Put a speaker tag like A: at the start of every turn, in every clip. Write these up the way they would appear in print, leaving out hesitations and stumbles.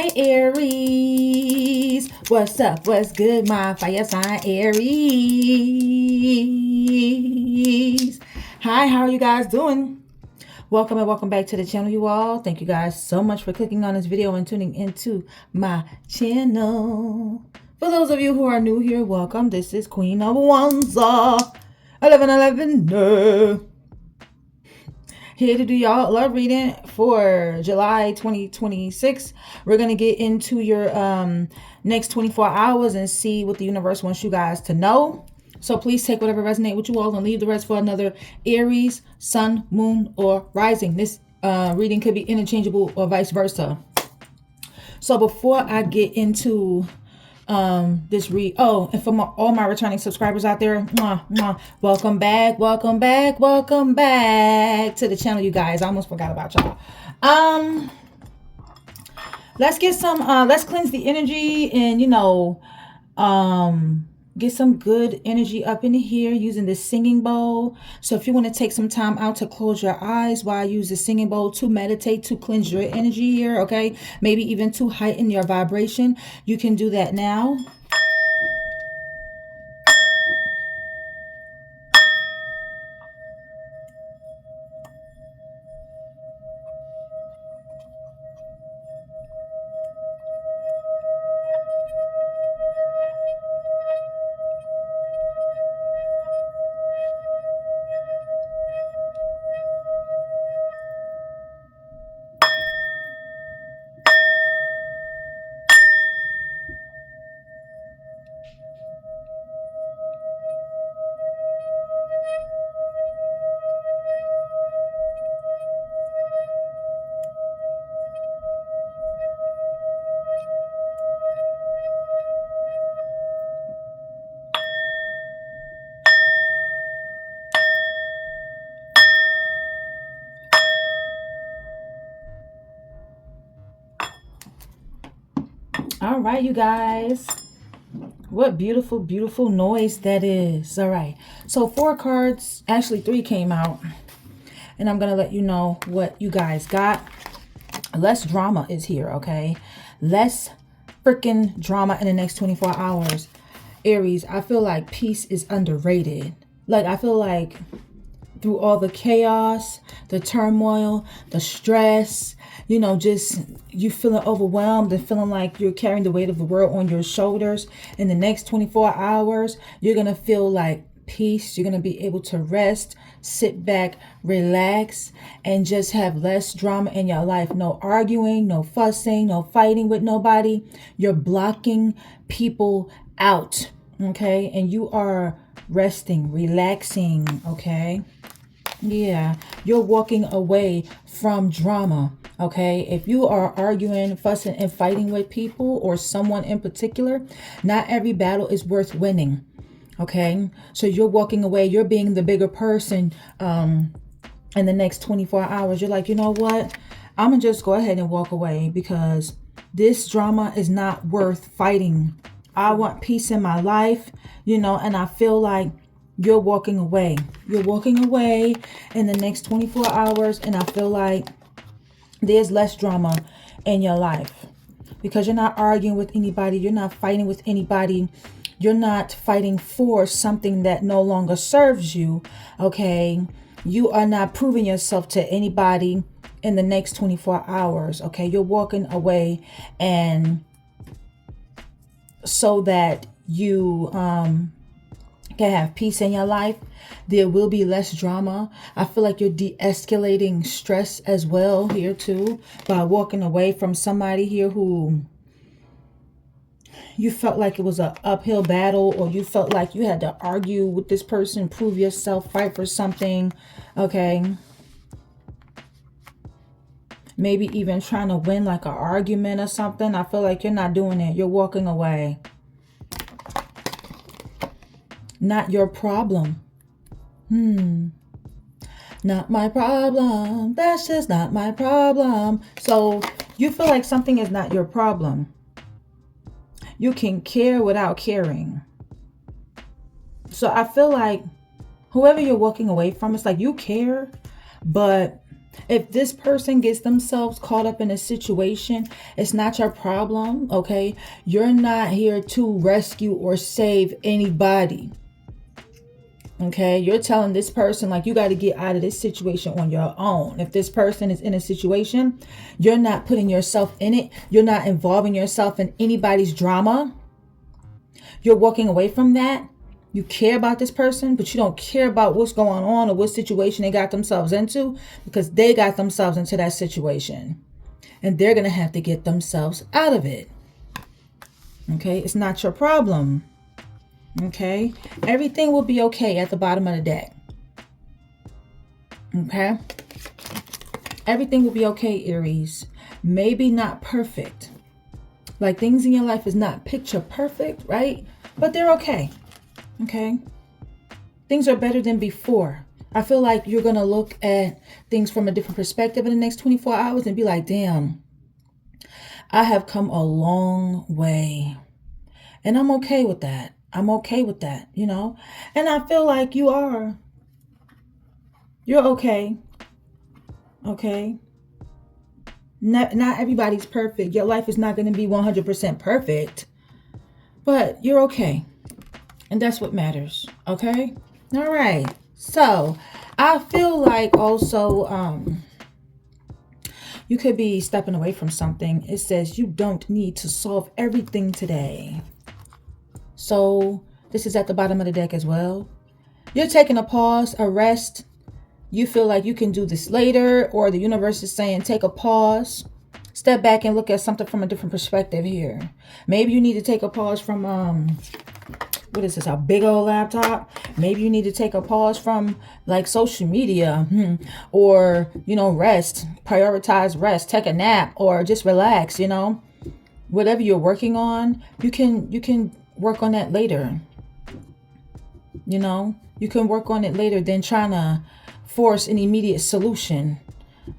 A: Hi Aries, what's up, what's good, my fire sign Aries? Hi, how are you guys doing? Welcome and welcome back to the channel, you all. Thank you guys so much for clicking on this video and tuning into my channel. For those of you who are new here, welcome. This is Queen of Wands 1111. Here to do y'all love reading for July 2026. We're going to get into your next 24 hours and see what the universe wants you guys to know. So please take whatever resonates with you all and leave the rest for another Aries, Sun, Moon, or Rising. This reading could be interchangeable or vice versa. So before I get into this read, and for all my returning subscribers out there, welcome back to the channel, you guys. I almost forgot about y'all. Let's get some let's cleanse the energy and get some good energy up in here using this singing bowl. So if you want to take some time out to close your eyes while I use the singing bowl to meditate, to cleanse your energy here, okay, maybe even to heighten your vibration, you can do that now. All right, you guys. What beautiful, beautiful noise that is. All right. So 4 cards, actually 3 came out. And I'm going to let you know what you guys got. Less drama is here, okay? Less freaking drama in the next 24 hours. Aries, I feel like peace is underrated. Like, I feel like through all the chaos, the turmoil, the stress, just you feeling overwhelmed and feeling like you're carrying the weight of the world on your shoulders. In the next 24 hours, you're going to feel like peace. You're going to be able to rest, sit back, relax, and just have less drama in your life. No arguing, no fussing, no fighting with nobody. You're blocking people out, okay? And you are resting, relaxing, okay? Yeah, you're walking away from drama, okay? If you are arguing, fussing, and fighting with people or someone in particular, not every battle is worth winning, okay? So you're walking away. You're being the bigger person in the next 24 hours. You're like, you know what? I'm going to just go ahead and walk away because this drama is not worth fighting. I want peace in my life, and I feel like you're walking away. You're walking away in the next 24 hours. And I feel like there's less drama in your life because you're not arguing with anybody. You're not fighting with anybody. You're not fighting for something that no longer serves you. Okay. You are not proving yourself to anybody in the next 24 hours. Okay. You're walking away, and so that you, can have peace in your life, there will be less drama. I feel like you're de-escalating stress as well here too by walking away from somebody here who you felt like it was an uphill battle, or you felt like you had to argue with this person, prove yourself, fight for something, okay? Maybe even trying to win like an argument or something. I feel like you're not doing it. You're walking away. Not your problem. Not my problem. That's just not my problem. So you feel like something is not your problem. You can care without caring. So I feel like whoever you're walking away from, it's like you care, but If this person gets themselves caught up in a situation, it's not your problem, okay? You're not here to rescue or save anybody. Okay, you're telling this person like you got to get out of this situation on your own. If this person is in a situation, you're not putting yourself in it. You're not involving yourself in anybody's drama. You're walking away from that. You care about this person, but you don't care about what's going on or what situation they got themselves into, because they got themselves into that situation and they're going to have to get themselves out of it. Okay, it's not your problem. Okay, everything will be okay at the bottom of the deck. Okay, everything will be okay, Aries. Maybe not perfect. Like, things in your life is not picture perfect, right? But they're okay. Okay, things are better than before. I feel like you're gonna look at things from a different perspective in the next 24 hours and be like, damn, I have come a long way. And I'm okay with that. I'm okay with that, you know? And I feel like you are. You're okay. Okay? Not everybody's perfect. Your life is not going to be 100% perfect. But you're okay. And that's what matters. Okay? All right. So, I feel like also you could be stepping away from something. It says you don't need to solve everything today. So this is at the bottom of the deck as well. You're taking a pause, a rest. You feel like you can do this later, or the universe is saying take a pause. Step back and look at something from a different perspective here. Maybe you need to take a pause from, what is this, a big old laptop? Maybe you need to take a pause from like social media, or, you know, rest, prioritize rest, take a nap, or just relax, you know. Whatever you're working on, you can work on that later. You know, you can work on it later than trying to force an immediate solution.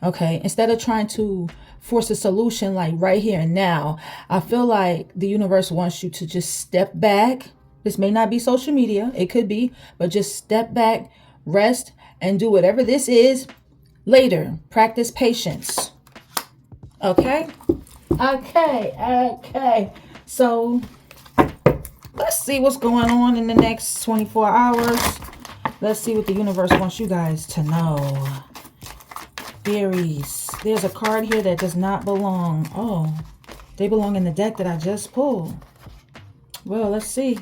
A: Okay, instead of trying to force a solution like right here and now, I feel like the universe wants you to just step back. This may not be social media, it could be, but just step back, rest, and do whatever this is later. Practice patience. Okay. So let's see what's going on in the next 24 hours. Let's see what the universe wants you guys to know. Aries. There's a card here that does not belong. Oh, they belong in the deck that I just pulled. Well, let's see.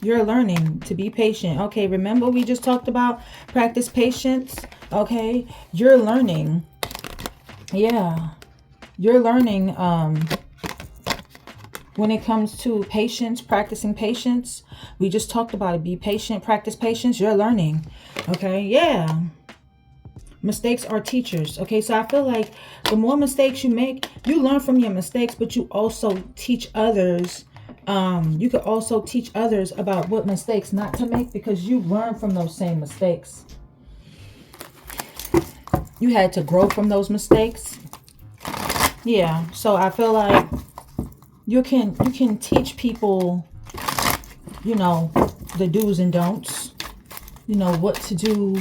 A: You're learning to be patient. Okay, remember we just talked about practice patience? Okay, you're learning. Yeah, you're learning when it comes to patience, practicing patience. We just talked about it. Be patient, practice patience. You're learning. Okay, yeah. Mistakes are teachers. Okay, so I feel like the more mistakes you make, you learn from your mistakes, but you also teach others. You could also teach others about what mistakes not to make, because you learn from those same mistakes. You had to grow from those mistakes. Yeah, so I feel like you can teach people, you know, the do's and don'ts, you know, what to do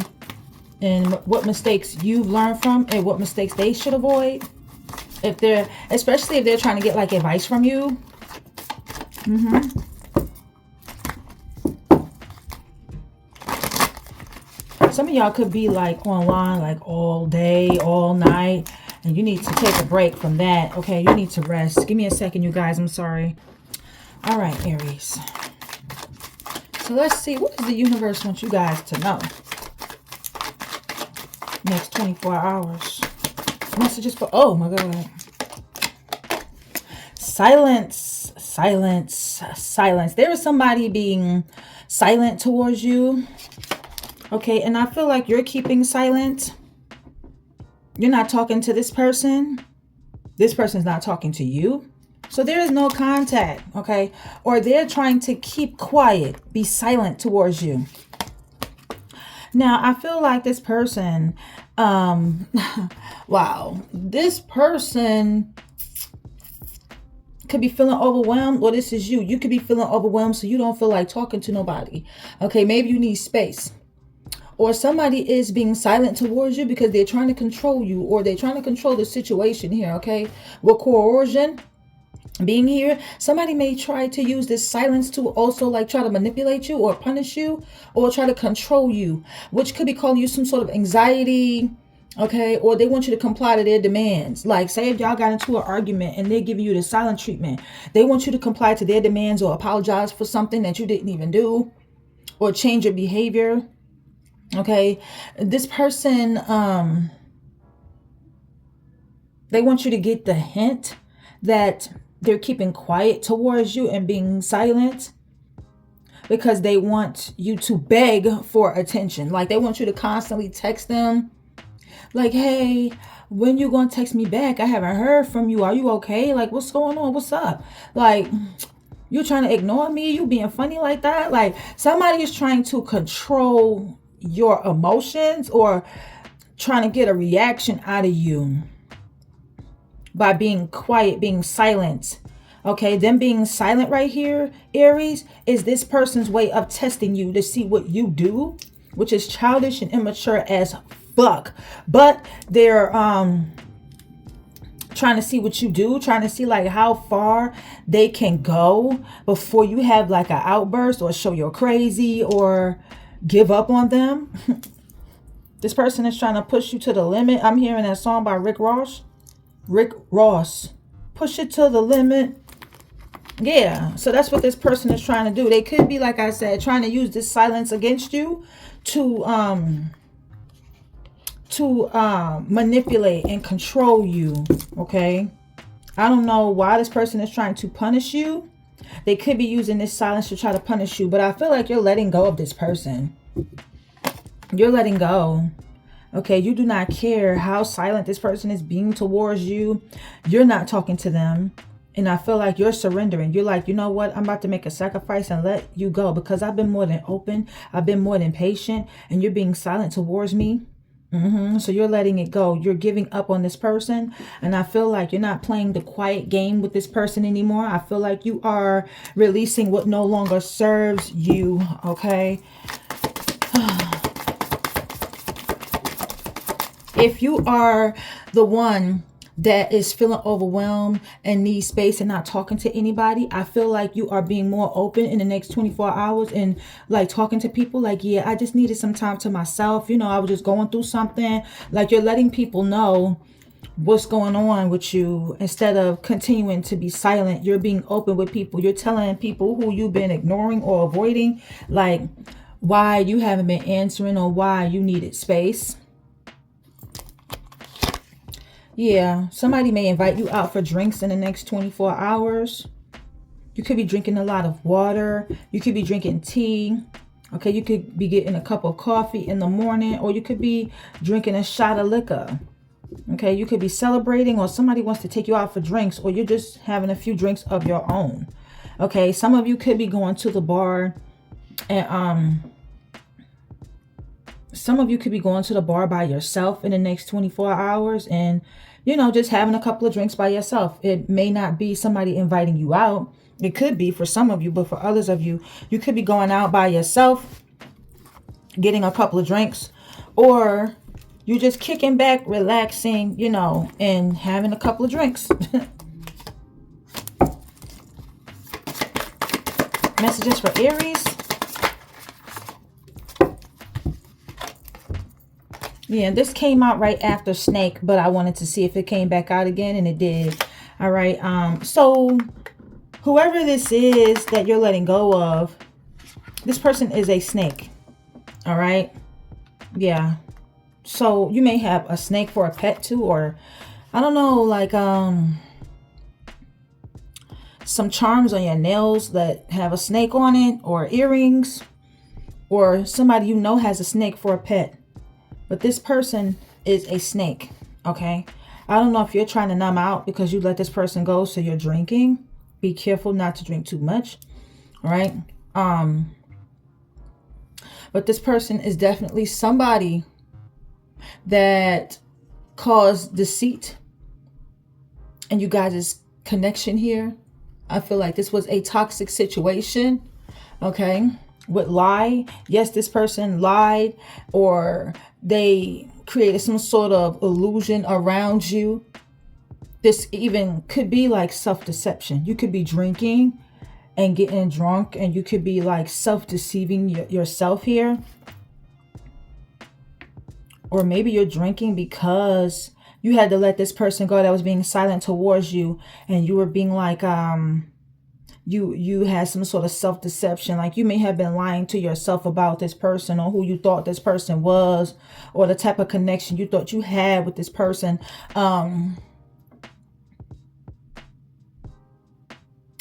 A: and what mistakes you've learned from and what mistakes they should avoid. Especially if they're trying to get like advice from you. Some of y'all could be like online like all day, all night, and you need to take a break from that. Okay, you need to rest. Give me a second, you guys. I'm sorry. All right, Aries. So let's see, what does the universe want you guys to know? Next 24 hours. Messages for, oh my God. Silence, silence, silence. There is somebody being silent towards you. Okay, and I feel like you're keeping silent. You're not talking to this person. This person's not talking to you. So there is no contact, okay? Or they're trying to keep quiet, be silent towards you. Now, I feel like this person, wow, this person could be feeling overwhelmed, or this is you. You could be feeling overwhelmed, so you don't feel like talking to nobody. Okay, maybe you need space. or somebody is being silent towards you because they're trying to control you, or they're trying to control the situation here, okay? With coercion being here, somebody may try to use this silence to also like try to manipulate you or punish you or try to control you, which could be calling you some sort of anxiety, okay? Or they want you to comply to their demands. Like, say if y'all got into an argument and they're giving you the silent treatment, they want you to comply to their demands or apologize for something that you didn't even do, or change your behavior, okay? This person, they want you to get the hint that they're keeping quiet towards you and being silent because they want you to beg for attention. Like, they want you to constantly text them like, hey, when you gonna text me back? I haven't heard from you. Are you okay? Like, what's going on? What's up? Like, you're trying to ignore me? You being funny like that? Like, somebody is trying to control your emotions or trying to get a reaction out of you by being quiet, being silent. Okay, them being silent right here, Aries, is this person's way of testing you to see what you do, which is childish and immature as fuck. But they're trying to see what you do, trying to see like how far they can go before you have like an outburst or show you're crazy or give up on them. This person is trying to push you to the limit. I'm hearing that song by Rick Ross. Push it to the limit. Yeah, so that's what this person is trying to do. They could be, like I said, trying to use this silence against you to manipulate and control you, okay? I don't know why this person is trying to punish you. They could be using this silence to try to punish you, but I feel like you're letting go of this person. You're letting go. Okay, you do not care how silent this person is being towards you. You're not talking to them. And I feel like you're surrendering. You're like, you know what? I'm about to make a sacrifice and let you go because I've been more than open. I've been more than patient. And you're being silent towards me. So you're letting it go. You're giving up on this person. And I feel like you're not playing the quiet game with this person anymore. I feel like you are releasing what no longer serves you. Okay. If you are the one that is feeling overwhelmed and needs space and not talking to anybody, I feel like you are being more open in the next 24 hours and like talking to people like, yeah, I just needed some time to myself. You know, I was just going through something. Like, you're letting people know what's going on with you instead of continuing to be silent. You're being open with people. You're telling people who you've been ignoring or avoiding, like, why you haven't been answering or why you needed space. Yeah, somebody may invite you out for drinks in the next 24 hours. You could be drinking a lot of water. You could be drinking tea. Okay, you could be getting a cup of coffee in the morning, or you could be drinking a shot of liquor. Okay, you could be celebrating, or somebody wants to take you out for drinks, or you're just having a few drinks of your own. Okay, some of you could be going to the bar and some of you could be going to the bar by yourself in the next 24 hours and, you know, just having a couple of drinks by yourself. It may not be somebody inviting you out. It could be for some of you, but for others of you, you could be going out by yourself, getting a couple of drinks, or you're just kicking back, relaxing, you know, and having a couple of drinks. Messages for Aries. Yeah, this came out right after Snake, but I wanted to see if it came back out again, and it did. All right. So whoever this is that you're letting go of, this person is a snake. All right. Yeah. So you may have a snake for a pet too, or I don't know, like some charms on your nails that have a snake on it, or earrings, or somebody you know has a snake for a pet. But this person is a snake, okay? I don't know if you're trying to numb out because you let this person go, so you're drinking. Be careful not to drink too much, all right? But this person is definitely somebody that caused deceit and you guys' connection here. I feel like this was a toxic situation, okay? would lie. Yes, this person lied, or they created some sort of illusion around you. This even could be like self-deception. You could be drinking and getting drunk, and you could be like self-deceiving yourself here. Or maybe you're drinking because you had to let this person go that was being silent towards you, and you were being like, you had some sort of self-deception. Like you may have been lying to yourself about this person, or who you thought this person was, or the type of connection you thought you had with this person.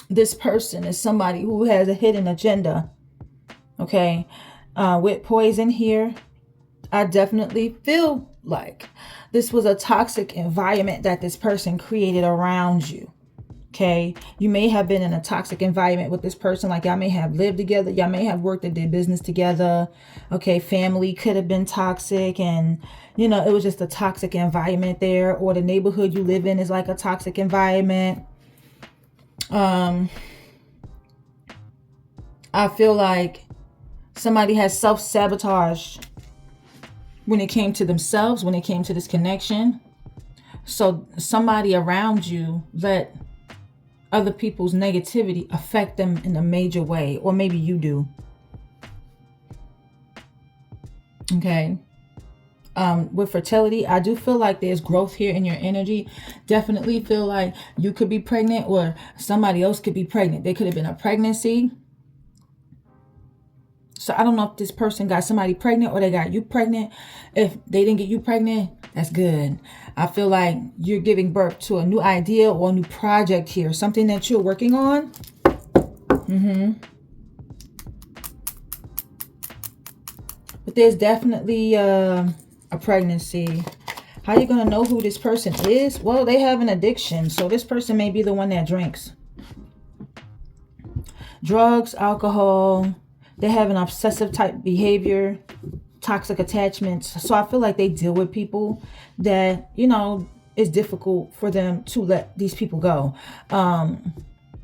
A: This person is somebody who has a hidden agenda. Okay. With poison here, I definitely feel like this was a toxic environment that this person created around you. Okay. You may have been in a toxic environment with this person. Like y'all may have lived together. Y'all may have worked and did business together. Okay. Family could have been toxic, and you know, it was just a toxic environment there. Or the neighborhood you live in is like a toxic environment. I feel like somebody has self-sabotaged when it came to themselves, when it came to this connection. So somebody around you let other people's negativity affect them in a major way, or maybe you do. Okay. With fertility, I do feel like there's growth here in your energy. Definitely feel like you could be pregnant, or somebody else could be pregnant. There could have been a pregnancy. So I don't know if this person got somebody pregnant or they got you pregnant. If they didn't get you pregnant, that's good. I feel like you're giving birth to a new idea or a new project here. Something that you're working on. But there's definitely a pregnancy. How are you going to know who this person is? Well, they have an addiction. So this person may be the one that drinks. Drugs, alcohol. They have an obsessive type behavior, toxic attachments. So I feel like they deal with people that, you know, it's difficult for them to let these people go.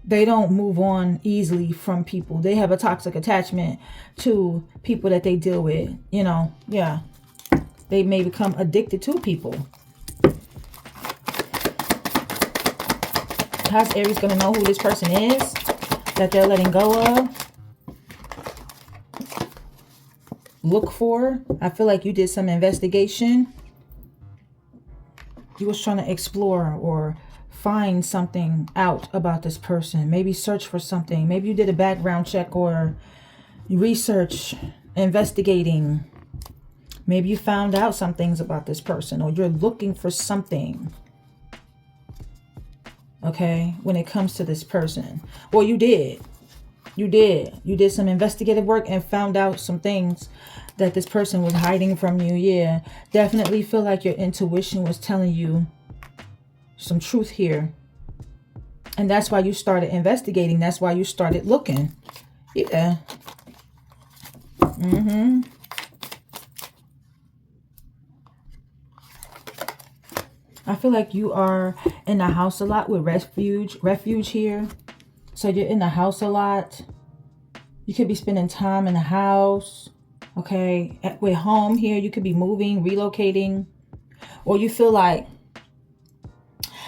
A: They don't move on easily from people. They have a toxic attachment to people that they deal with, you know. Yeah. They may become addicted to people. How's Aries going to know who this person is that they're letting go of? Look for. I feel like you did some investigation. You was trying to explore or find something out about this person. Maybe search for something. Maybe you did a background check or research, investigating. Maybe you found out some things about this person, or you're looking for something. Okay, when it comes to this person. Well, you did. You did some investigative work and found out some things that this person was hiding from you. Yeah, definitely feel like your intuition was telling you some truth here. And that's why you started investigating. That's why you started looking. Yeah. I feel like you are in the house a lot with refuge here. So you're in the house a lot. You could be spending time in the house. Okay. With home here, you could be moving, relocating. Or you feel like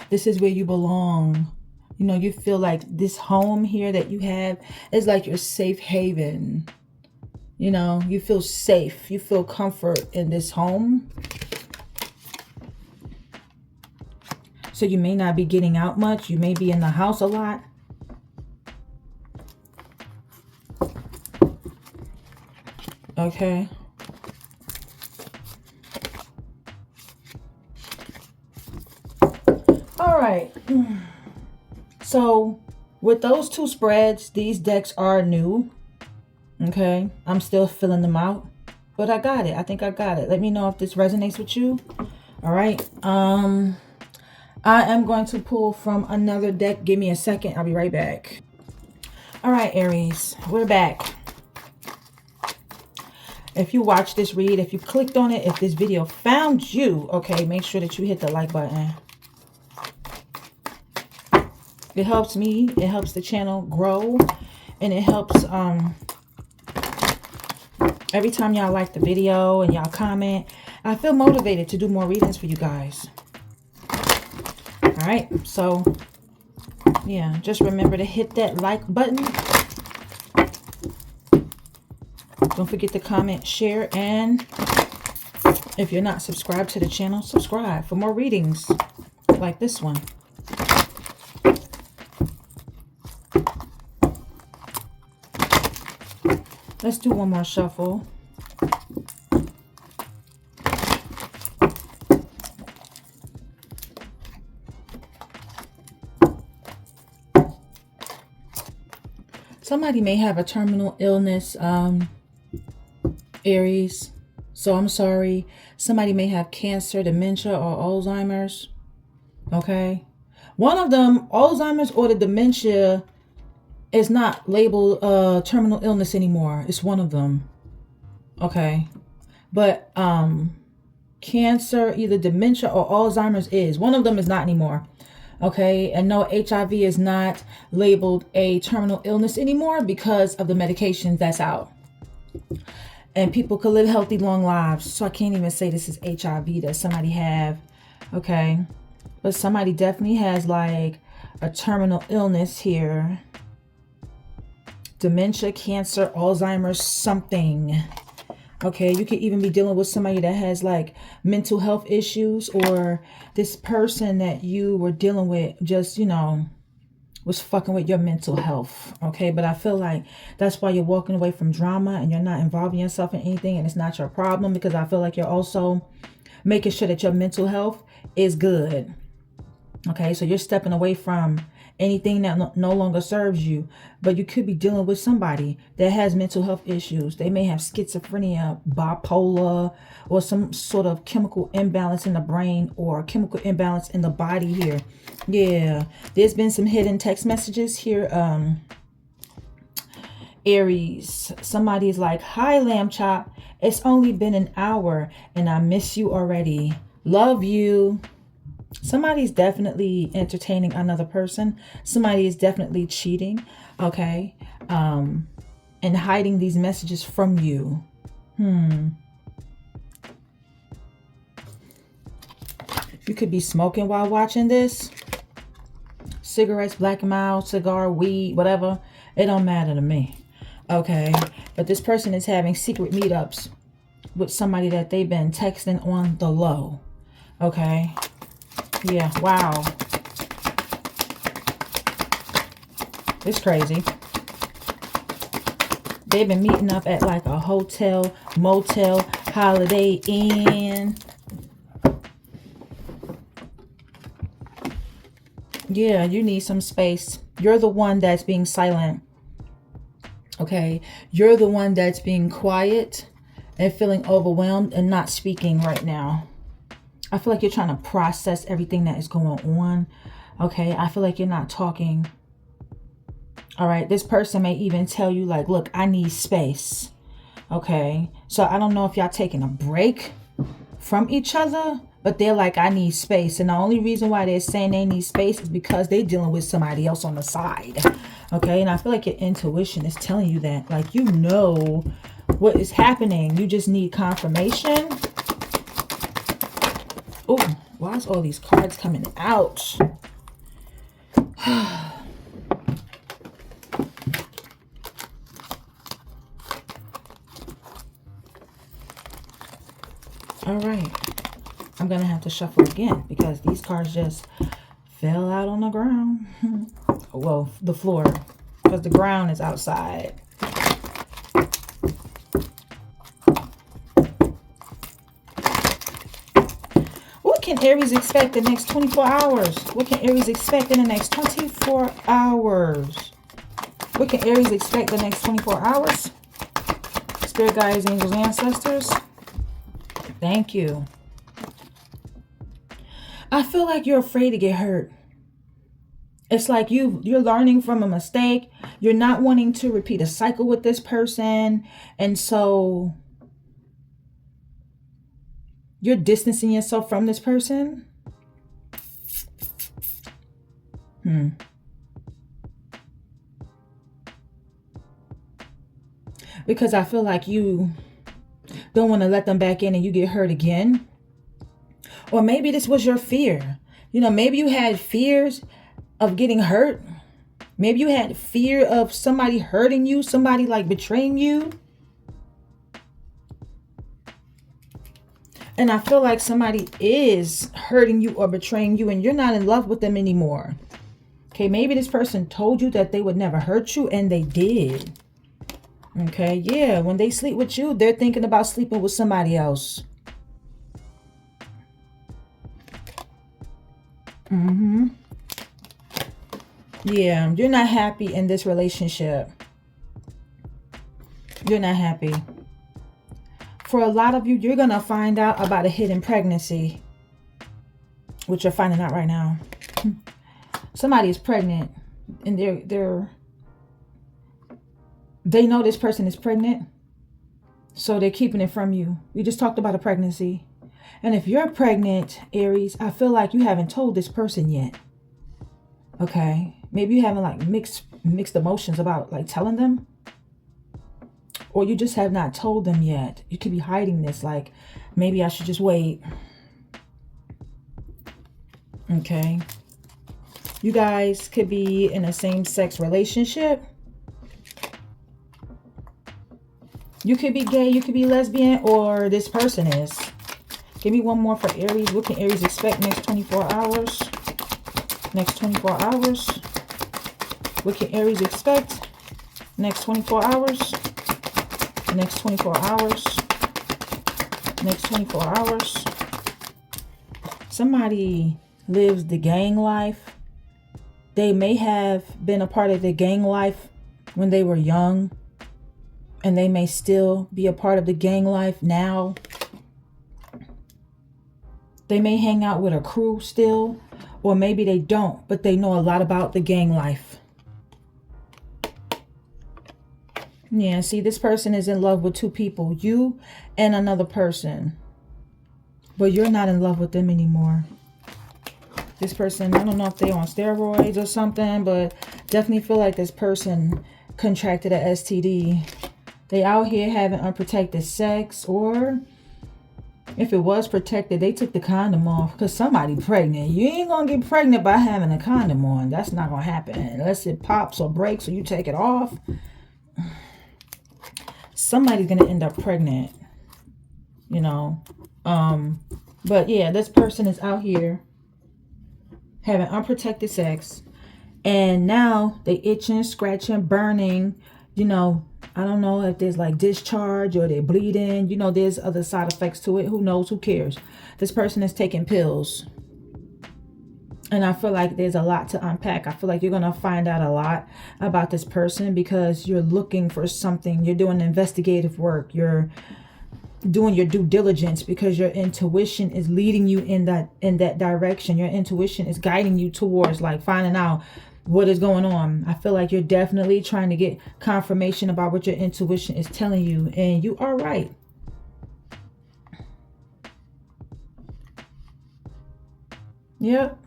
A: this is where you belong. You know, you feel like this home here that you have is like your safe haven. You know, you feel safe. You feel comfort in this home. So you may not be getting out much. You may be in the house a lot. Okay. All right. So with those two spreads, these decks are new. Okay. I'm still filling them out, but I got it. I think I got it. Let me know if this resonates with you. All right. I am going to pull from another deck. Give me a second. I'll be right back. All right, Aries, we're back. If you watch this read, if you clicked on it, if this video found you, okay, make sure that you hit the like button. It helps me. It helps the channel grow. And it helps Every time y'all like the video and y'all comment, I feel motivated to do more readings for you guys. All right, so yeah, just remember to hit that like button. Don't forget to comment, share, and if you're not subscribed to the channel, subscribe for more readings like this one. Let's do one more shuffle. Somebody may have a terminal illness, Aries. So I'm sorry. Somebody may have cancer, dementia, or Alzheimer's. Okay. One of them, Alzheimer's or the dementia, is not labeled terminal illness anymore. It's one of them. Okay. But cancer, either dementia or Alzheimer's is. One of them is not anymore. Okay. And no, HIV is not labeled a terminal illness anymore because of the medications that's out. And people could live healthy, long lives. So I can't even say this is HIV that somebody have. Okay. But somebody definitely has like a terminal illness here. Dementia, cancer, Alzheimer's, something. Okay. You could even be dealing with somebody that has like mental health issues, or this person that you were dealing with just, you know, was fucking with your mental health. Okay. But I feel like that's why you're walking away from drama and you're not involving yourself in anything, and it's not your problem, because I feel like you're also making sure that your mental health is good. Okay. So you're stepping away from anything that no longer serves you. But you could be dealing with somebody that has mental health issues. They may have schizophrenia, bipolar, or some sort of chemical imbalance in the brain or chemical imbalance in the body here. Yeah, there's been some hidden text messages here. Aries, somebody's like, hi Lamb Chop, it's only been an hour and I miss you already. Love you. Somebody's definitely entertaining another person. Somebody is definitely cheating. Okay. And hiding these messages from you. You could be smoking while watching this. Cigarettes, black and mild, cigar, weed, whatever. It don't matter to me. Okay. But this person is having secret meetups with somebody that they've been texting on the low. Okay. Yeah, wow. It's crazy. They've been meeting up at like a hotel, motel, Holiday Inn. Yeah, you need some space. You're the one that's being silent. Okay. You're the one that's being quiet and feeling overwhelmed and not speaking right now. I feel like you're trying to process everything that is going on. Okay. I feel like you're not talking. All right. This person may even tell you like, look, I need space. Okay. So I don't know if y'all taking a break from each other, but they're like, I need space. And the only reason why they're saying they need space is because they're dealing with somebody else on the side. Okay. And I feel like your intuition is telling you that, like, you know what is happening. You just need confirmation. Oh, why is all these cards coming out? All right. I'm going to have to shuffle again because these cards just fell out on the ground. Well, the floor, because the ground is outside. What can Aries expect the next 24 hours? What can Aries expect in the next 24 hours? What can Aries expect the next 24 hours? Spirit guides, angels, ancestors. Thank you. I feel like you're afraid to get hurt. It's like you're learning from a mistake. You're not wanting to repeat a cycle with this person. And so you're distancing yourself from this person. Because I feel like you don't want to let them back in and you get hurt again. Or maybe this was your fear. You know, maybe you had fears of getting hurt. Maybe you had fear of somebody hurting you, somebody like betraying you. And I feel like somebody is hurting you or betraying you and you're not in love with them anymore. Okay, maybe this person told you that they would never hurt you and they did. Okay, yeah, when they sleep with you, they're thinking about sleeping with somebody else. Yeah, you're not happy in this relationship. You're not happy. For a lot of you, you're going to find out about a hidden pregnancy, which you're finding out right now. Somebody is pregnant and they know this person is pregnant, so they're keeping it from you. We just talked about a pregnancy. And if you're pregnant, Aries, I feel like you haven't told this person yet. Okay, maybe you haven't like mixed emotions about like telling them, or you just have not told them yet. You could be hiding this, like maybe I should just wait. Okay, you guys could be in a same-sex relationship. You could be gay, you could be lesbian, or this person is. Give me one more for Aries. What can Aries expect next 24 hours? Next 24 hours. What can Aries expect next 24 hours? Next 24 hours. Next 24 hours. Somebody lives the gang life. They may have been a part of the gang life when they were young, and they may still be a part of the gang life now. They may hang out with a crew still, or maybe they don't, but they know a lot about the gang life. Yeah, see, this person is in love with two people, you and another person, but you're not in love with them anymore. This person, I don't know if they're on steroids or something, but definitely feel like this person contracted a STD. They out here having unprotected sex, or if it was protected, they took the condom off because somebody pregnant. You ain't going to get pregnant by having a condom on. That's not going to happen unless it pops or breaks or you take it off. Somebody's going to end up pregnant, you know. But yeah, this person is out here having unprotected sex, and now they itching, scratching, burning, you know. I don't know if there's like discharge or they're bleeding. You know, there's other side effects to it. Who knows? Who cares? This person is taking pills. And I feel like there's a lot to unpack. I feel like you're going to find out a lot about this person because you're looking for something. You're doing investigative work. You're doing your due diligence because your intuition is leading you in that direction. Your intuition is guiding you towards like finding out what is going on. I feel like you're definitely trying to get confirmation about what your intuition is telling you, and you are right. Yep.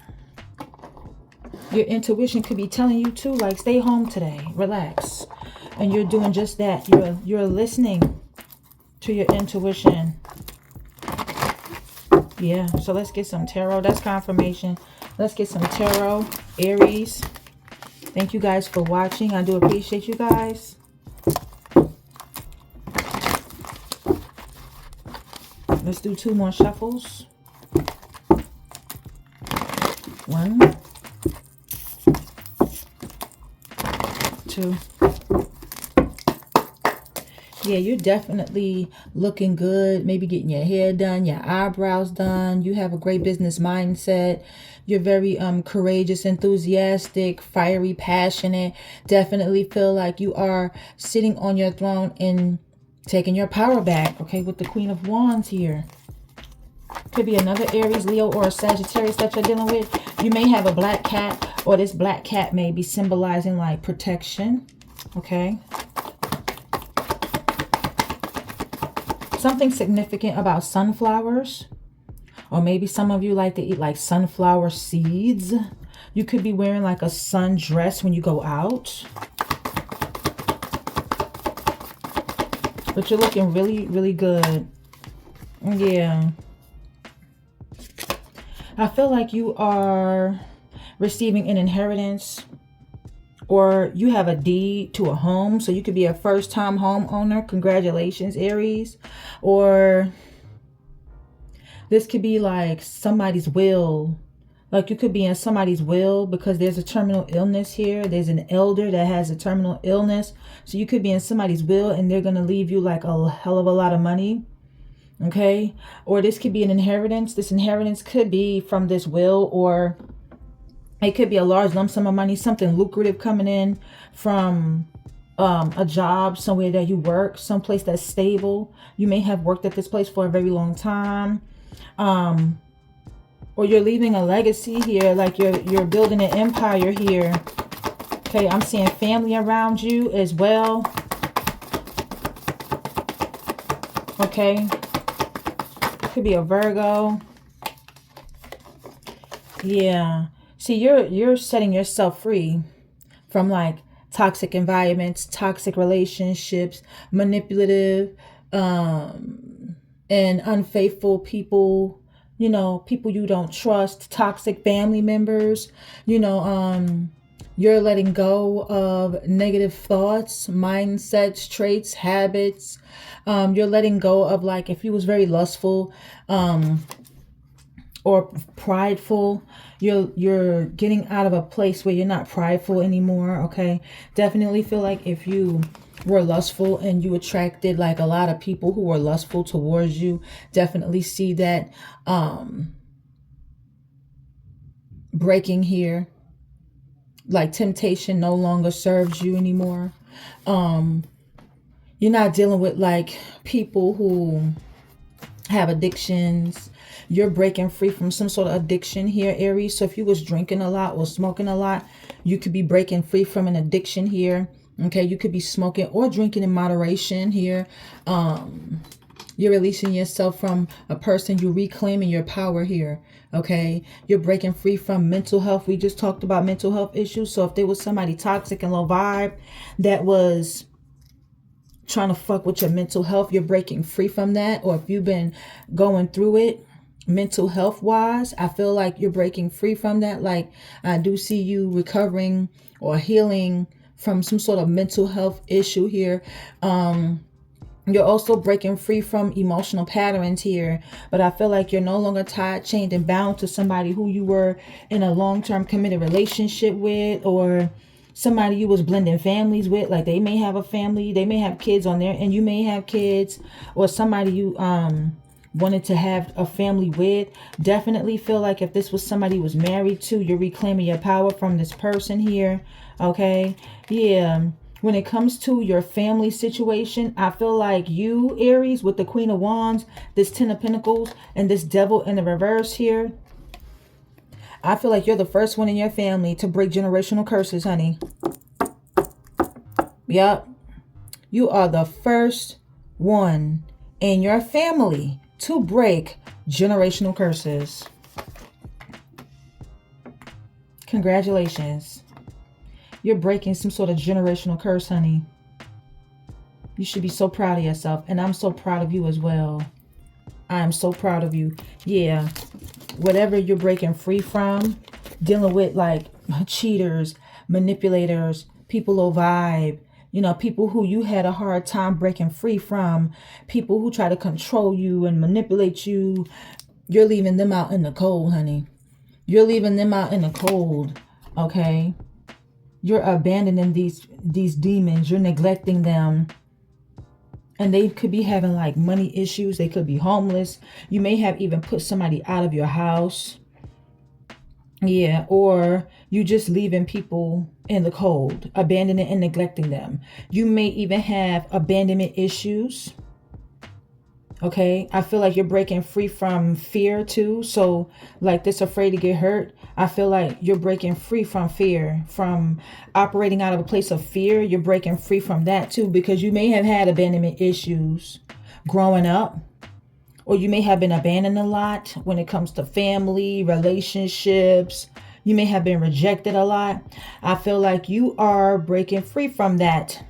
A: Your intuition could be telling you too, like, stay home today, relax. And you're doing just that. You're listening to your intuition. Yeah, so let's get some tarot. That's confirmation. Let's get some tarot, Aries. Thank you guys for watching. I do appreciate you guys. Let's do 2 more shuffles. 1, 2. Yeah, you're definitely looking good. Maybe getting your hair done, your eyebrows done. You have a great business mindset. You're very courageous, enthusiastic, fiery, passionate. Definitely feel like you are sitting on your throne and taking your power back. Okay, with the Queen of Wands here. Could be another Aries, Leo, or a Sagittarius that you're dealing with. You may have a black cat, or this black cat may be symbolizing like protection. Okay. Something significant about sunflowers. Or maybe some of you like to eat like sunflower seeds. You could be wearing like a sun dress when you go out. But you're looking really, really good. Yeah. I feel like you are receiving an inheritance, or you have a deed to a home. So you could be a first-time homeowner. Congratulations, Aries. Or this could be like somebody's will. Like you could be in somebody's will because there's a terminal illness here. There's an elder that has a terminal illness. So you could be in somebody's will and they're going to leave you like a hell of a lot of money. Okay. Or this could be an inheritance. This inheritance could be from this will, or it could be a large lump sum of money, something lucrative coming in from a job somewhere that you work, someplace that's stable. You may have worked at this place for a very long time. Or you're leaving a legacy here, like you're building an empire here. Okay, I'm seeing family around you as well. Okay, could be a Virgo. Yeah. See, you're setting yourself free from like toxic environments, toxic relationships, manipulative, and unfaithful people, you know, people you don't trust, toxic family members, you know, you're letting go of negative thoughts, mindsets, traits, habits. You're letting go of, like, if you was very lustful, or prideful, you're getting out of a place where you're not prideful anymore. Okay, definitely feel like if you were lustful and you attracted like a lot of people who were lustful towards you, definitely see that breaking here. Like temptation no longer serves you anymore. You're not dealing with like people who have addictions. You're breaking free from some sort of addiction here, Aries. So if you was drinking a lot or smoking a lot, you could be breaking free from an addiction here. Okay, you could be smoking or drinking in moderation here. You're releasing yourself from a person. You're reclaiming your power here. Okay, you're breaking free from mental health. We just talked about mental health issues. So if there was somebody toxic and low vibe that was trying to fuck with your mental health, you're breaking free from that. Or if you've been going through it mental health wise, I feel like you're breaking free from that. Like I do see you recovering or healing from some sort of mental health issue here. You're also breaking free from emotional patterns here, but I feel like you're no longer tied, chained, and bound to somebody who you were in a long-term committed relationship with, or somebody you was blending families with. Like they may have a family, they may have kids on there, and you may have kids, or somebody you wanted to have a family with. Definitely feel like if this was somebody you was married to, you're reclaiming your power from this person here. Okay, yeah. When it comes to your family situation, I feel like you, Aries, with the Queen of Wands, this Ten of Pentacles, and this Devil in the reverse here, I feel like you're the first one in your family to break generational curses, honey. Yep. You are the first one in your family to break generational curses. Congratulations. You're breaking some sort of generational curse, honey. You should be so proud of yourself. And I'm so proud of you as well. I am so proud of you. Yeah. Whatever you're breaking free from, dealing with like cheaters, manipulators, people low vibe, you know, people who you had a hard time breaking free from, people who try to control you and manipulate you, you're leaving them out in the cold, honey. You're leaving them out in the cold, okay? You're abandoning these demons. You're neglecting them. And they could be having like money issues. They could be homeless. You may have even put somebody out of your house. Yeah, or you just leaving people in the cold, abandoning and neglecting them. You may even have abandonment issues. Okay, I feel like you're breaking free from fear too. So like this afraid to get hurt. I feel like you're breaking free from fear, from operating out of a place of fear. You're breaking free from that too, because you may have had abandonment issues growing up, or you may have been abandoned a lot when it comes to family, relationships. You may have been rejected a lot. I feel like you are breaking free from that.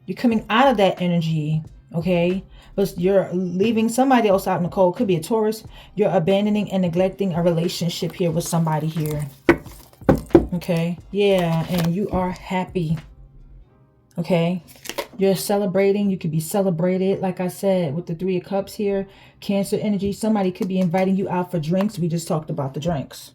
A: You're coming out of that energy, okay? but you're leaving somebody else out in the cold. Could be a Taurus. You're abandoning and neglecting a relationship here with somebody here. Okay. Yeah. And you are happy. Okay. You're celebrating. You could be celebrated. Like I said, with the Three of Cups here, Cancer energy. Somebody could be inviting you out for drinks. We just talked about the drinks.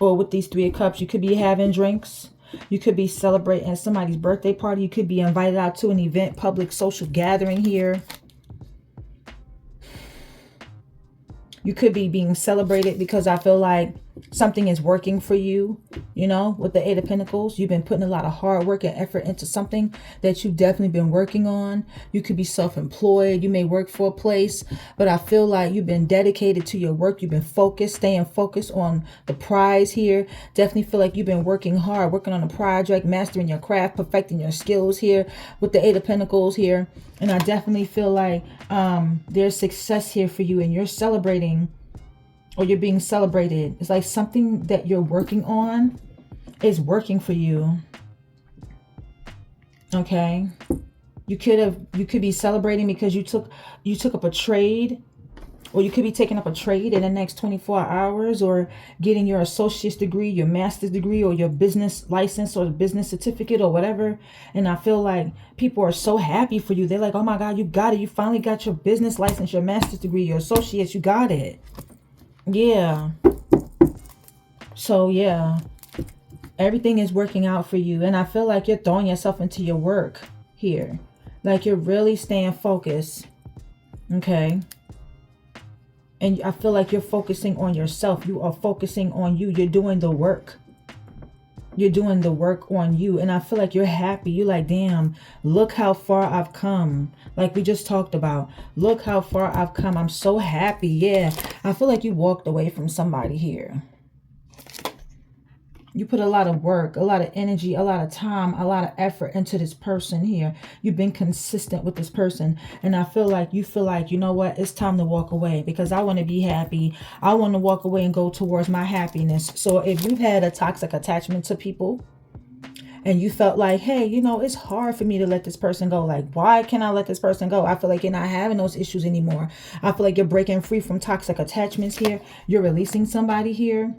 A: Or with these Three of Cups, you could be having drinks. You could be celebrating somebody's birthday party. You could be invited out to an event, public social gathering here. You could be being celebrated because I feel like something is working for you, you know, with the Eight of Pentacles. You've been putting a lot of hard work and effort into something that you've definitely been working on. You could be self-employed. You may work for a place, but I feel like you've been dedicated to your work. You've been focused, staying focused on the prize here. Definitely feel like you've been working hard, working on a project, mastering your craft, perfecting your skills here with the Eight of Pentacles here. And I definitely feel like there's success here for you, and you're celebrating, or you're being celebrated. It's like something that you're working on is working for you. Okay. You could be celebrating because you took up a trade, or you could be taking up a trade in the next 24 hours, or getting your associate's degree, your master's degree, or your business license or business certificate or whatever. And I feel like people are so happy for you. They're like, oh my God, you got it. You finally got your business license, your master's degree, your associates, you got it. Yeah. So yeah, everything is working out for you. And I feel like you're throwing yourself into your work here. Like you're really staying focused. Okay. And I feel like you're focusing on yourself. You are focusing on you. You're doing the work. You're doing the work on you. And I feel like you're happy. You're like, damn, look how far I've come. Like we just talked about. Look how far I've come. I'm so happy. Yeah. I feel like you walked away from somebody here. You put a lot of work, a lot of energy, a lot of time, a lot of effort into this person here. You've been consistent with this person. And I feel like you feel like, you know what, it's time to walk away because I want to be happy. I want to walk away and go towards my happiness. So if you've had a toxic attachment to people and you felt like, hey, you know, it's hard for me to let this person go. Like, why can I let this person go? I feel like you're not having those issues anymore. I feel like you're breaking free from toxic attachments here. You're releasing somebody here.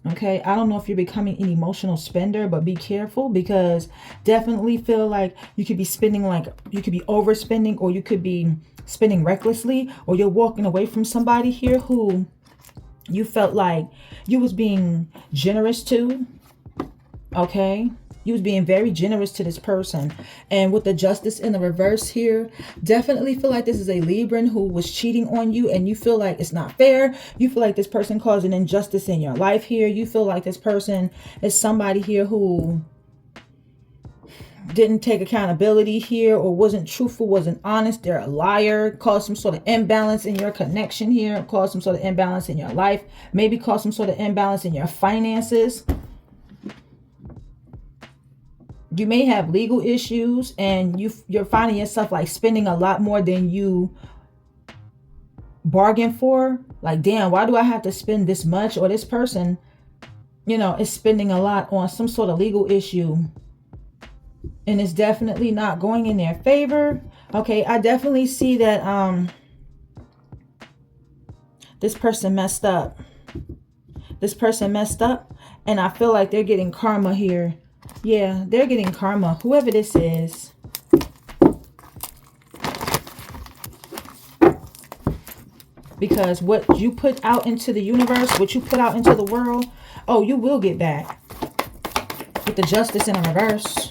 A: Okay, I don't know if you're becoming an emotional spender, but be careful because definitely feel like you could be spending, like you could be overspending, or you could be spending recklessly, or you're walking away from somebody here who you felt like you was being generous to. Okay, you was being very generous to this person. And with the Justice in the reverse here, definitely feel like this is a Libran who was cheating on you, and you feel like it's not fair. You feel like this person caused an injustice in your life here. You feel like this person is somebody here who didn't take accountability here, or wasn't truthful, wasn't honest. They're a liar, caused some sort of imbalance in your connection here, caused some sort of imbalance in your life, maybe caused some sort of imbalance in your finances. You may have legal issues, and you're finding yourself like spending a lot more than you bargained for. Like, damn, why do I have to spend this much? Or this person, you know, is spending a lot on some sort of legal issue, and it's definitely not going in their favor. Okay, I definitely see that this person messed up. This person messed up, and I feel like they're getting karma here. Yeah, they're getting karma, whoever this is. Because what you put out into the universe, what you put out into the world, oh, you will get back. With the Justice in reverse.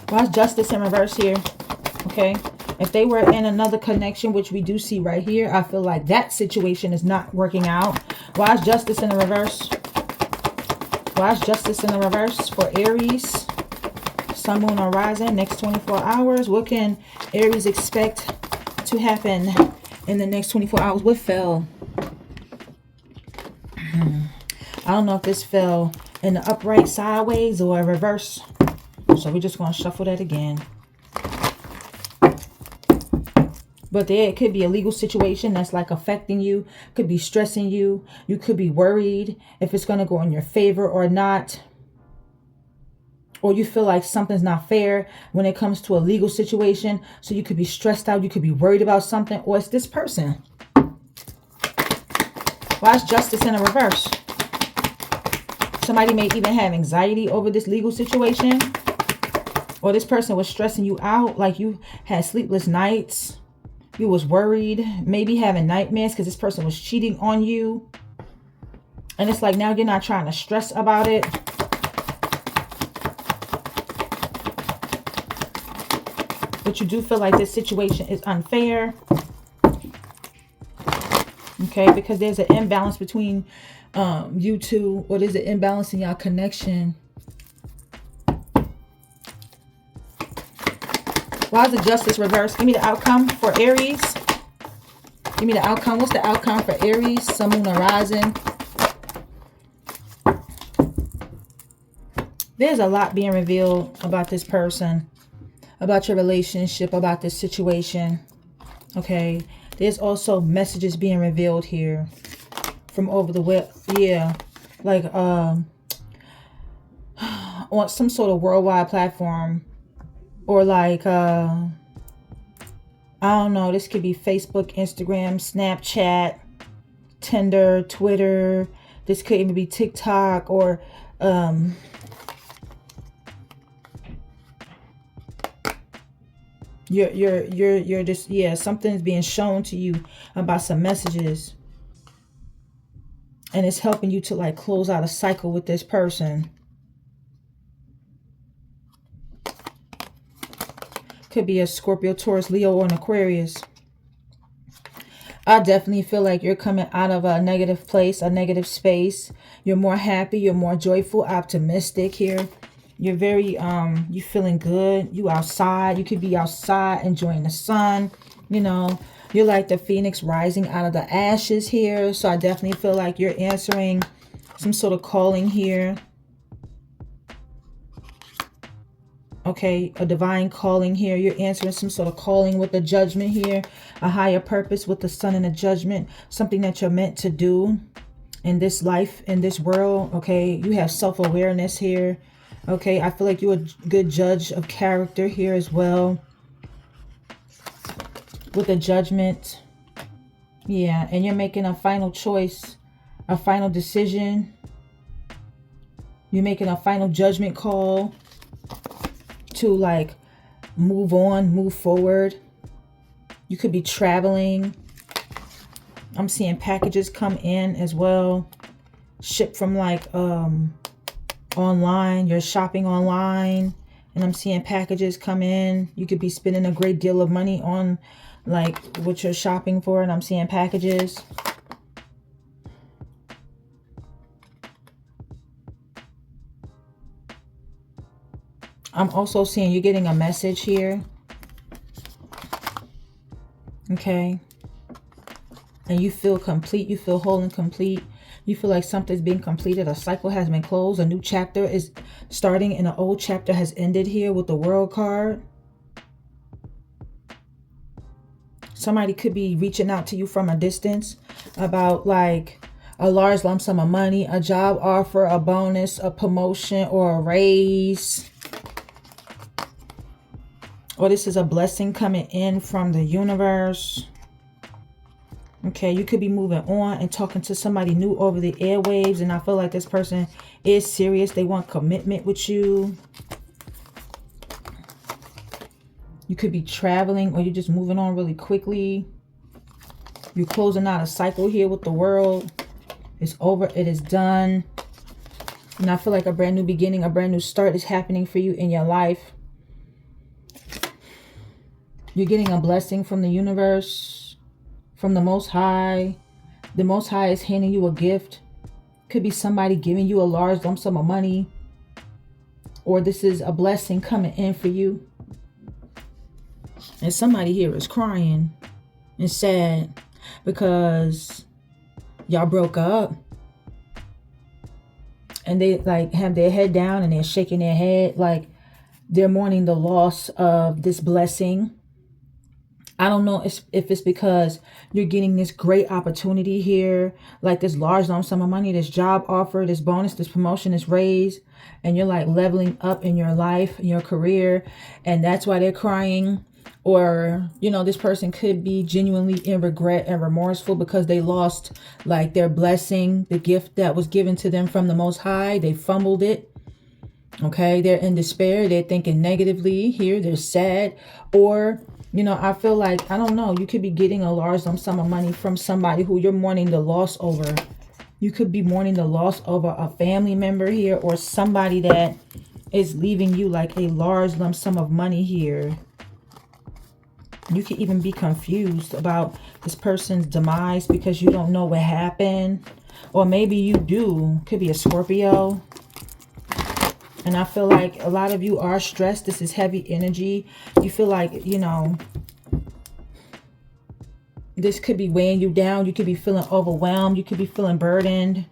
A: Why is Justice in reverse here? Okay. If they were in another connection, which we do see right here, I feel like that situation is not working out. Why is Justice in the reverse? Why is Justice in the reverse for Aries? Sun, Moon, or Rising, next 24 hours. What can Aries expect to happen in the next 24 hours? What fell? I don't know if this fell in the upright, sideways, or reverse. So we're just going to shuffle that again. But there, it could be a legal situation that's like affecting you, could be stressing you. You could be worried if it's going to go in your favor or not. or you feel like something's not fair when it comes to a legal situation. So you could be stressed out. You could be worried about something, or it's this person. Why is justice in a reverse? Somebody may even have anxiety over this legal situation, or this person was stressing you out, like you had sleepless nights. You was worried, maybe having nightmares because this person was cheating on you. And it's like now you're not trying to stress about it. But you do feel like this situation is unfair. Okay, because there's an imbalance between you two, or there's an imbalance in your connection. Why is the justice reversed? Give me the outcome for Aries. Give me the outcome. What's the outcome for Aries, Sun, Moon, and Rising? There's a lot being revealed about this person, about your relationship, about this situation. Okay. There's also messages being revealed here from over the web. Yeah. Like on some sort of worldwide platform. Or like, I don't know, this could be Facebook, Instagram, Snapchat, Tinder, Twitter. This could even be TikTok, or you're just, yeah, something's being shown to you about some messages. And it's helping you to like close out a cycle with this person. Could be a Scorpio, Taurus, Leo, or an Aquarius. I definitely feel like you're coming out of a negative place, a negative space. You're more happy. You're more joyful, optimistic here. You're very, you feeling good. You outside. You could be outside enjoying the sun. You know, you're like the phoenix rising out of the ashes here. So I definitely feel like you're answering some sort of calling here. Okay, a divine calling here. You're answering some sort of calling with the judgment here. A higher purpose with the sun and the judgment. Something that you're meant to do in this life, in this world. Okay, you have self-awareness here. Okay, I feel like you're a good judge of character here as well. With the judgment. Yeah, and you're making a final choice. A final decision. You're making a final judgment call. To like move on, move forward. You could be traveling. I'm seeing packages come in as well. Shipped from like online. You're shopping online. And I'm seeing packages come in. You could be spending a great deal of money on like what you're shopping for. And I'm seeing packages. I'm also seeing you're getting a message here. Okay. And you feel complete. You feel whole and complete. You feel like something's being completed. A cycle has been closed. A new chapter is starting and an old chapter has ended here with the World card. Somebody could be reaching out to you from a distance about like a large lump sum of money, a job offer, a bonus, a promotion, or a raise. Or this is a blessing coming in from the universe. Okay, you could be moving on and talking to somebody new over the airwaves. And I feel like this person is serious. They want commitment with you. You could be traveling, or you're just moving on really quickly. You're closing out a cycle here with the World. It's over. It is done. And I feel like a brand new beginning, a brand new start is happening for you in your life. You're getting a blessing from the universe, from the Most High. The Most High is handing you a gift. Could be somebody giving you a large lump sum of money. Or this is a blessing coming in for you. And somebody here is crying and sad because y'all broke up. And they like have their head down and they're shaking their head like they're mourning the loss of this blessing. I don't know if it's because you're getting this great opportunity here, like this large lump sum of money, this job offer, this bonus, this promotion, this raise, and you're like leveling up in your life, in your career, and that's why they're crying. Or, you know, this person could be genuinely in regret and remorseful because they lost like their blessing, the gift that was given to them from the Most High. They fumbled it. Okay, they're in despair. They're thinking negatively here. They're sad. Or, you know, I feel like, I don't know, you could be getting a large lump sum of money from somebody who you're mourning the loss over. You could be mourning the loss over a family member here, or somebody that is leaving you like a large lump sum of money here. You could even be confused about this person's demise because you don't know what happened. Or maybe you do. Could be a Scorpio. And I feel like a lot of you are stressed. This is heavy energy. You feel like, you know, this could be weighing you down. You could be feeling overwhelmed. You could be feeling burdened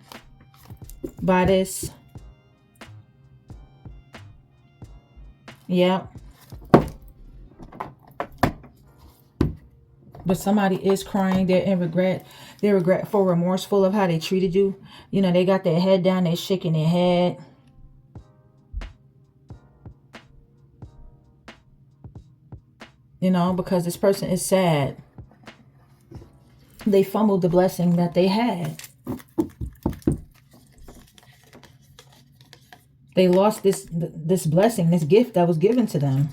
A: by this. Yeah. But somebody is crying. They're in regret. They're regretful, remorseful of how they treated you. You know, they got their head down. They're shaking their head. You know, because this person is sad. They fumbled the blessing that they had. They lost this blessing, this gift that was given to them.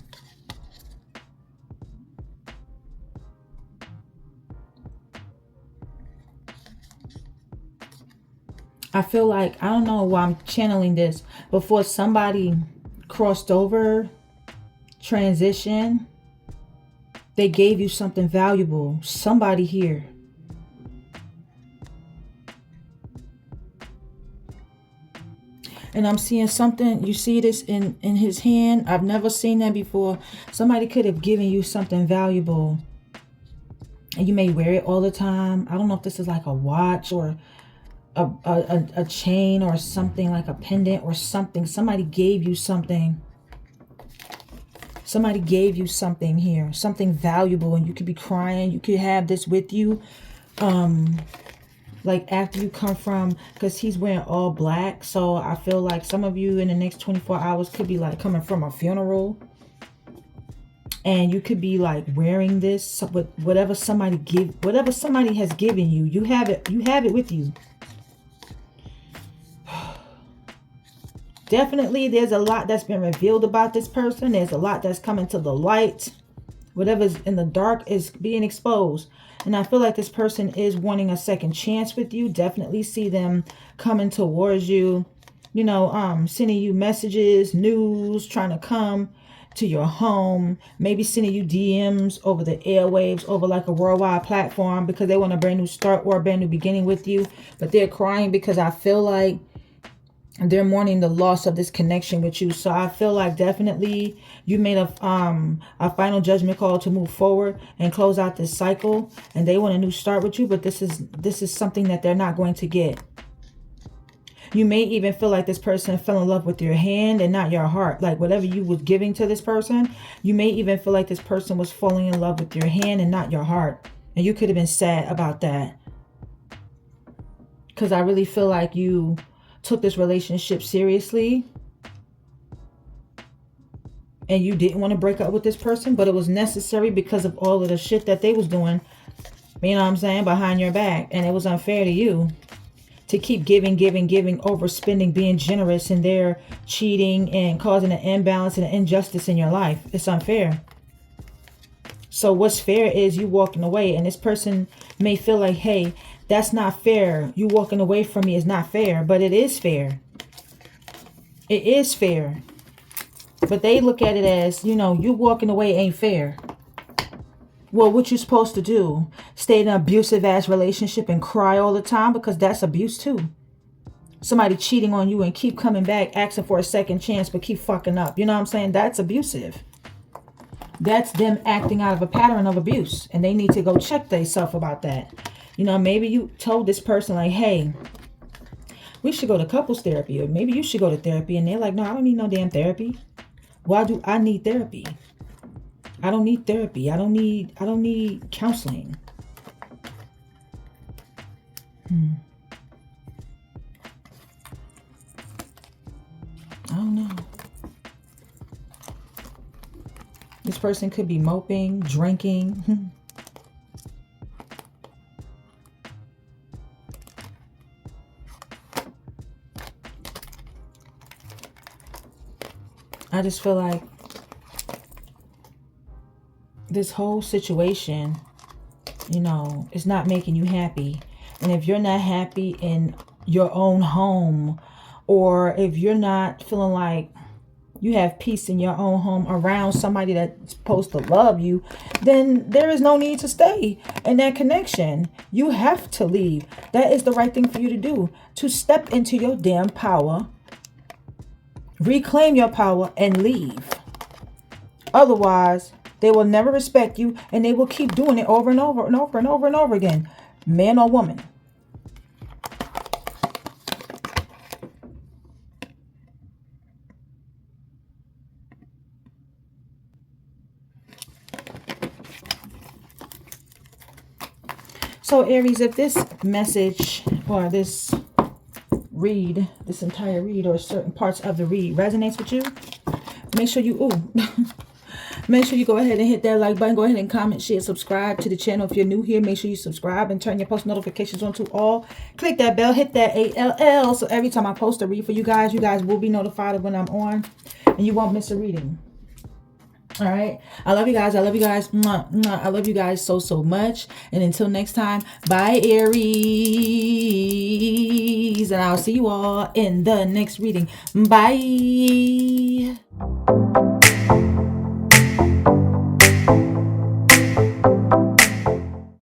A: I feel like, I don't know why I'm channeling this, before somebody crossed over, transition, they gave you something valuable. Somebody here. And I'm seeing something, you see this in his hand. I've never seen that before. Somebody could have given you something valuable. And you may wear it all the time. I don't know if this is like a watch or a chain or something, like a pendant or something. Somebody gave you something. Somebody gave you something here, something valuable, and you could be crying. You could have this with you, like after you come from, because he's wearing all black. So I feel like some of you in the next 24 hours could be like coming from a funeral, and you could be like wearing this with whatever somebody has given you. You have it with you. Definitely, there's a lot that's been revealed about this person. There's a lot that's coming to the light. Whatever's in the dark is being exposed. And I feel like this person is wanting a second chance with you. Definitely see them coming towards you. You know, sending you messages, news, trying to come to your home. Maybe sending you DMs over the airwaves, over like a worldwide platform, because they want a brand new start or a brand new beginning with you. But they're crying because I feel like they're mourning the loss of this connection with you. So I feel like definitely you made a final judgment call to move forward and close out this cycle, and they want a new start with you. But this is something that they're not going to get. You may even feel like this person fell in love with your hand and not your heart. Like whatever you was giving to this person, you may even feel like this person was falling in love with your hand and not your heart. And you could have been sad about that, because I really feel like you took this relationship seriously and you didn't want to break up with this person, but it was necessary because of all of the shit that they was doing, you know what I'm saying, behind your back. And it was unfair to you to keep giving, overspending, being generous, and they're cheating and causing an imbalance and an injustice in your life. It's unfair. So what's fair is you walking away, and this person may feel like, hey, that's not fair. You walking away from me is not fair, but it is fair. It is fair. But they look at it as, you know, you walking away ain't fair. Well, what you supposed to do? Stay in an abusive ass relationship and cry all the time? Because that's abuse too. Somebody cheating on you and keep coming back, asking for a second chance, but keep fucking up. You know what I'm saying? That's abusive. That's them acting out of a pattern of abuse, and they need to go check themselves about that. You know, maybe you told this person like, hey, we should go to couples therapy, or maybe you should go to therapy. And they're like, no, I don't need no damn therapy. Why do I need therapy? I don't need therapy. I don't need counseling. I don't know. This person could be moping, drinking. I just feel like this whole situation, you know, is not making you happy. And if you're not happy in your own home, or if you're not feeling like you have peace in your own home around somebody that's supposed to love you, then there is no need to stay in that connection. You have to leave. That is the right thing for you to do, to step into your damn power, reclaim your power, and leave. Otherwise, they will never respect you, and they will keep doing it over and over and over and over and over again, man or woman. So Aries, if this message or this read, this entire read or certain parts of the read resonates with you, make sure you, make sure you go ahead and hit that like button. Go ahead and comment, share, subscribe to the channel. If you're new here, make sure you subscribe and turn your post notifications on to all. Click that bell, hit that ALL, so every time I post a read for you guys will be notified of when I'm on, and you won't miss a reading. All right. I love you guys. I love you guys. Mwah, mwah. I love you guys so, so much. And until next time, bye, Aries. And I'll see you all in the next reading. Bye.